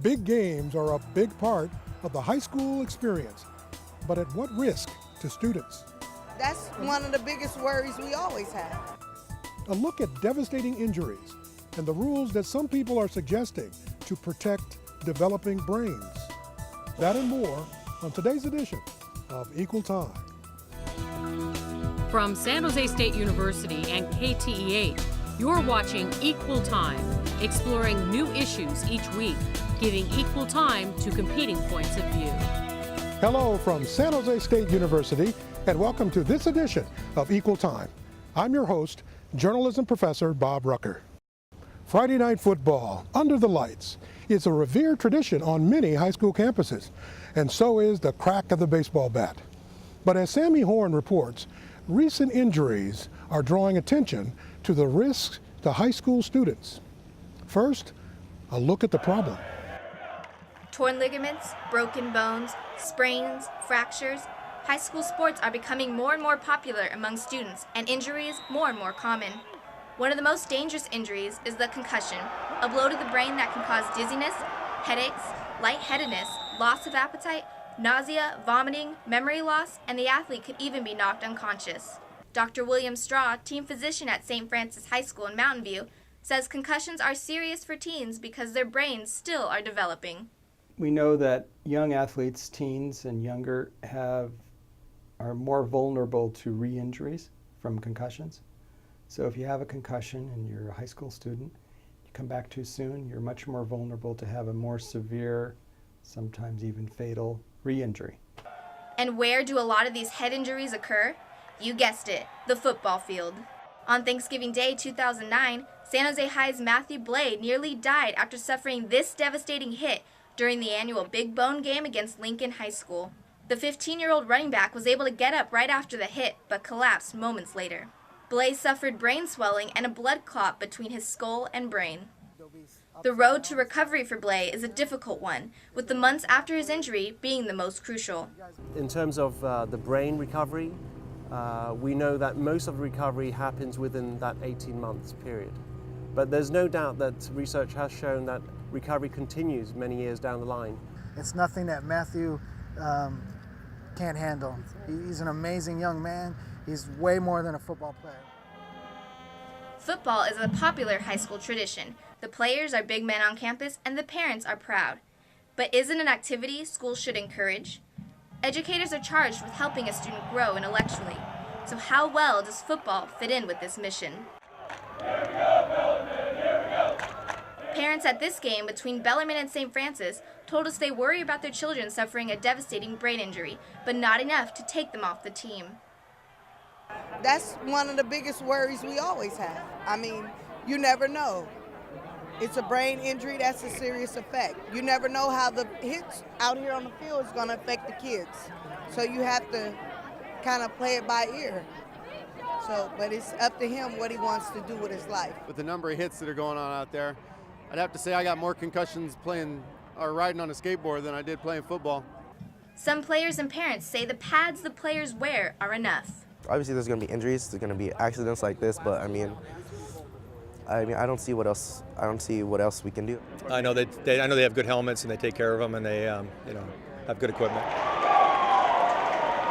Big games are a big part of the high school experience, but at what risk to students? That's one of the biggest worries we always have. A look at devastating injuries and the rules that some people are suggesting to protect developing brains. That and more on today's edition of Equal Time. From San Jose State University and KTEH, you're watching Equal Time, exploring new issues each week, giving equal time to competing points of view. Hello from San Jose State University, and welcome to this edition of Equal Time. I'm your host, journalism professor Bob Rucker. Friday night football, under the lights, is a revered tradition on many high school campuses, and so is the crack of the baseball bat. But as Sami Horn reports, recent injuries are drawing attention to the risks to high school students. First, a look at the problem. Torn ligaments, broken bones, sprains, fractures. High school sports are becoming more and more popular among students, and injuries more and more common. One of the most dangerous injuries is the concussion, a blow to the brain that can cause dizziness, headaches, lightheadedness, loss of appetite, nausea, vomiting, memory loss, and the athlete could even be knocked unconscious. Dr. William Straw, team physician at St. Francis High School in Mountain View, says concussions are serious for teens because their brains still are developing. We know that young athletes, teens and younger, are more vulnerable to re-injuries from concussions. So if you have a concussion and you're a high school student, you come back too soon, you're much more vulnerable to have a more severe, sometimes even fatal, re-injury. And where do a lot of these head injuries occur? You guessed it, the football field. On Thanksgiving Day 2009, San Jose High's Matthew Blade nearly died after suffering this devastating hit during the annual Big Bone game against Lincoln High School. The 15-year-old running back was able to get up right after the hit, but collapsed moments later. Blade suffered brain swelling and a blood clot between his skull and brain. The road to recovery for Blade is a difficult one, with the months after his injury being the most crucial. In terms of the brain recovery, we know that most of the recovery happens within that 18 months period. But there's no doubt that research has shown that recovery continues many years down the line. It's nothing that Matthew can't handle. He's an amazing young man. He's way more than a football player. Football is a popular high school tradition. The players are big men on campus and the parents are proud. But is it an activity schools should encourage? Educators are charged with helping a student grow intellectually. So how well does football fit in with this mission? Parents at this game between Bellarmine and St. Francis told us they worry about their children suffering a devastating brain injury, but not enough to take them off the team. That's one of the biggest worries we always have. I mean, you never know. It's a brain injury, that's a serious effect. You never know how the hits out here on the field is going to affect the kids. So you have to kind of play it by ear. But it's up to him what he wants to do with his life. With the number of hits that are going on out there, I'd have to say I got more concussions playing or riding on a skateboard than I did playing football. Some players and parents say the pads the players wear are enough. Obviously there's going to be injuries, there's going to be accidents like this, but I don't see what else we can do. I know they have good helmets and they take care of them and they have good equipment.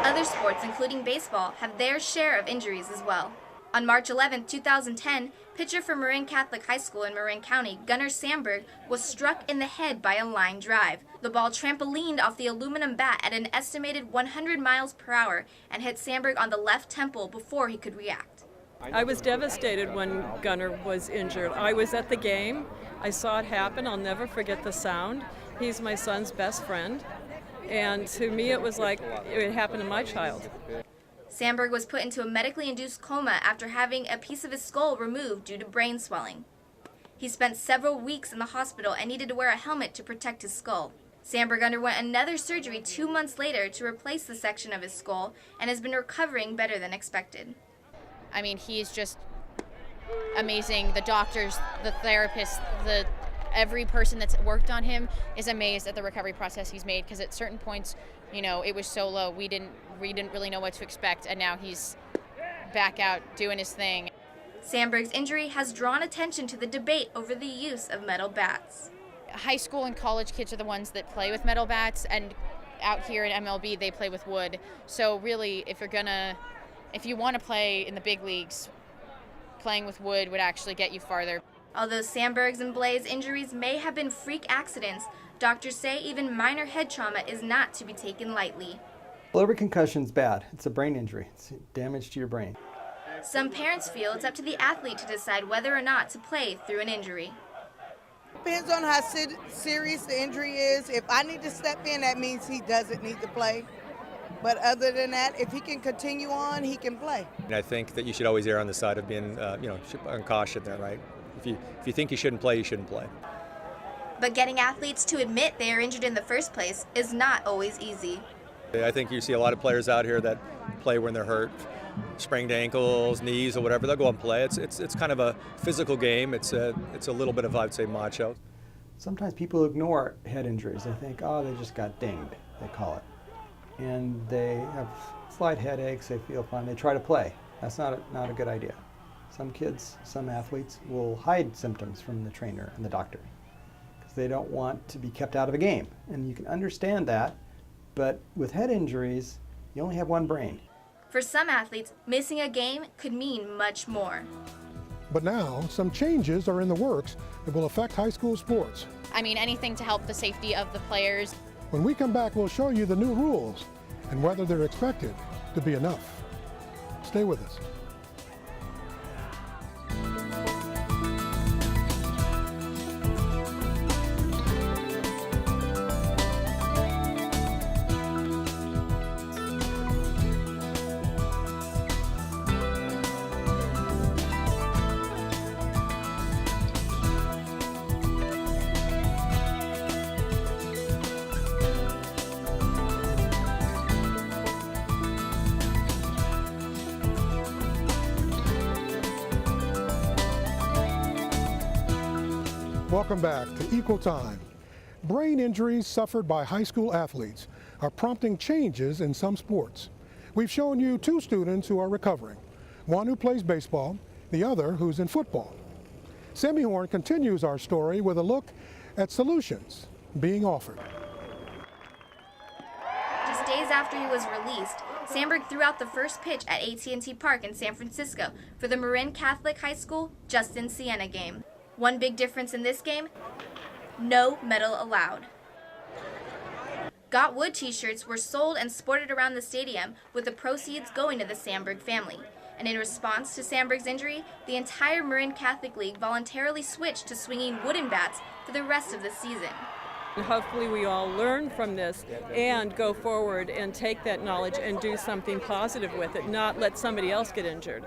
Other sports, including baseball, have their share of injuries as well. On March 11, 2010, pitcher for Marin Catholic High School in Marin County, Gunnar Sandberg, was struck in the head by a line drive. The ball trampolined off the aluminum bat at an estimated 100 miles per hour and hit Sandberg on the left temple before he could react. I was devastated when Gunnar was injured. I was at the game. I saw it happen. I'll never forget the sound. He's my son's best friend. And to me, it was like it happened to my child. Sandberg was put into a medically induced coma after having a piece of his skull removed due to brain swelling. He spent several weeks in the hospital and needed to wear a helmet to protect his skull. Sandberg underwent another surgery 2 months later to replace the section of his skull and has been recovering better than expected. I mean, he's just amazing. The doctors, the therapists, every person that's worked on him is amazed at the recovery process he's made, because at certain points, it was so low, we didn't really know what to expect, and now he's back out doing his thing. Sandberg's injury has drawn attention to the debate over the use of metal bats. high school and college kids are the ones that play with metal bats, and out here in MLB they play with wood. So really, if you want to play in the big leagues, playing with wood would actually get you farther. Although Sandberg's and Blaze injuries may have been freak accidents, doctors say even minor head trauma is not to be taken lightly. Well, every concussion's bad. It's a brain injury. It's damage to your brain. Some parents feel it's up to the athlete to decide whether or not to play through an injury. Depends on how serious the injury is. If I need to step in, that means he doesn't need to play. But other than that, if he can continue on, he can play. And I think that you should always err on the side of being, on caution there, right? If you think you shouldn't play, you shouldn't play. But getting athletes to admit they are injured in the first place is not always easy. I think you see a lot of players out here that play when they're hurt, sprained ankles, knees, or whatever. They'll go and play. It's kind of a physical game. It's a little bit of, I'd say, macho. Sometimes people ignore head injuries. They think, oh, they just got dinged, they call it. And they have slight headaches, they feel fine, they try to play. That's not a good idea. Some kids, some athletes will hide symptoms from the trainer and the doctor because they don't want to be kept out of a game. And you can understand that, but with head injuries, you only have one brain. For some athletes, missing a game could mean much more. But now, some changes are in the works that will affect high school sports. I mean, anything to help the safety of the players. When we come back, we'll show you the new rules and whether they're expected to be enough. Stay with us. Welcome back to Equal Time. Brain injuries suffered by high school athletes are prompting changes in some sports. We've shown you two students who are recovering, one who plays baseball, the other who's in football. Sami Horn continues our story with a look at solutions being offered. Just days after he was released, Sandberg threw out the first pitch at AT&T Park in San Francisco for the Marin Catholic High School Justin Siena game. One big difference in this game, no medal allowed. Got Wood t-shirts were sold and sported around the stadium with the proceeds going to the Sandberg family. And in response to Sandberg's injury, the entire Marin Catholic League voluntarily switched to swinging wooden bats for the rest of the season. Hopefully we all learn from this and go forward and take that knowledge and do something positive with it, not let somebody else get injured.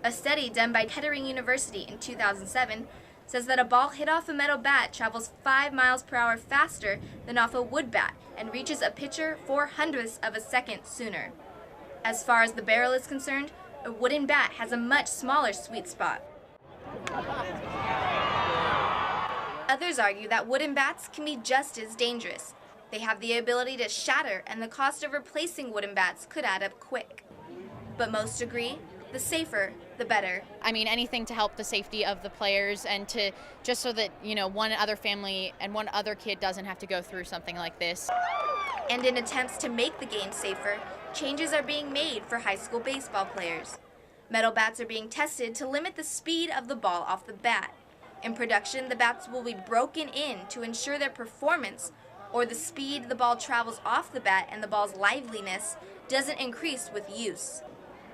A study done by Kettering University in 2007 says that a ball hit off a metal bat travels 5 miles per hour faster than off a wood bat and reaches a pitcher 0.04 of a second sooner. As far as the barrel is concerned, a wooden bat has a much smaller sweet spot. Others argue that wooden bats can be just as dangerous. They have the ability to shatter, and the cost of replacing wooden bats could add up quick. But most agree, the safer, the better. I mean, anything to help the safety of the players and to just so that, one other family and one other kid doesn't have to go through something like this. And in attempts to make the game safer, changes are being made for high school baseball players. Metal bats are being tested to limit the speed of the ball off the bat. In production, the bats will be broken in to ensure their performance, or the speed the ball travels off the bat and the ball's liveliness, doesn't increase with use.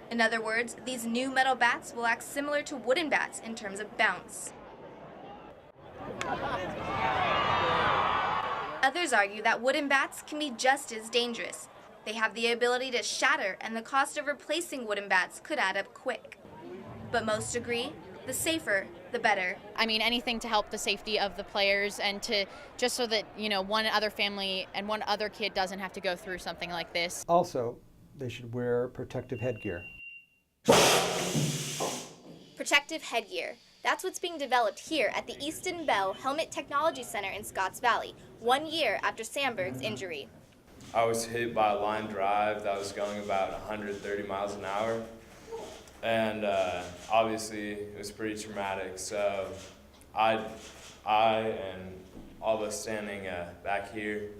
In other words, these new metal bats will act similar to wooden bats in terms of bounce. Others argue that wooden bats can be just as dangerous. They have the ability to shatter, and the cost of replacing wooden bats could add up quick. But most agree, the safer, the better. I mean, anything to help the safety of the players and to just so that, one other family and one other kid doesn't have to go through something like this. Also, they should wear protective headgear. Protective headgear. That's what's being developed here at the Easton Bell Helmet Technology Center in Scotts Valley, 1 year after Sandberg's injury. I was hit by a line drive that was going about 130 miles an hour. And obviously it was pretty traumatic. So I and all of us standing back here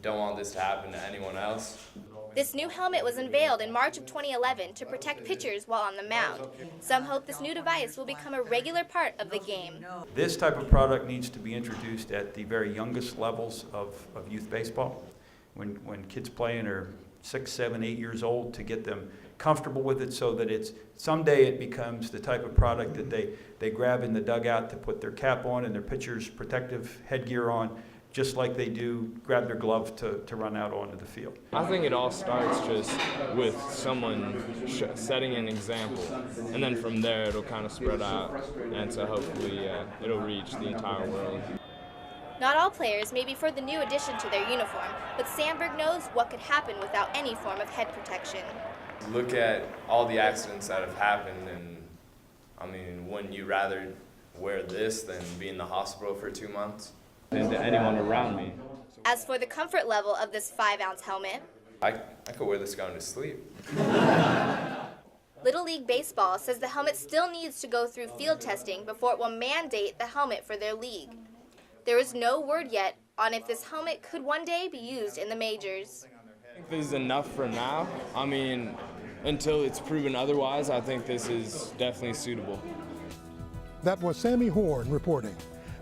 don't want this to happen to anyone else. This new helmet was unveiled in March of 2011 to protect pitchers while on the mound. Some hope this new device will become a regular part of the game. This type of product needs to be introduced at the very youngest levels of youth baseball. When kids play and are 6, 7, 8 years old, to get them comfortable with it so that someday it becomes the type of product that they grab in the dugout to put their cap on and their pitcher's protective headgear on, just like they do grab their glove to run out onto the field. I think it all starts just with someone setting an example, and then from there it'll kind of spread out, and so hopefully it'll reach the entire world. Not all players may be for the new addition to their uniform, but Sandberg knows what could happen without any form of head protection. Look at all the accidents that have happened, and I mean, wouldn't you rather wear this than be in the hospital for 2 months? And to anyone around me. As for the comfort level of this 5-ounce helmet, I could wear this going to sleep. Little League Baseball says the helmet still needs to go through field testing before it will mandate the helmet for their league. There is no word yet on if this helmet could one day be used in the majors. I think this is enough for now. I mean, until it's proven otherwise, I think this is definitely suitable. That was Sami Horn reporting.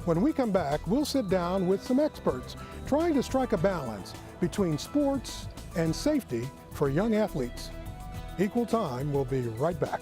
When we come back, we'll sit down with some experts trying to strike a balance between sports and safety for young athletes. Equal Time will be right back.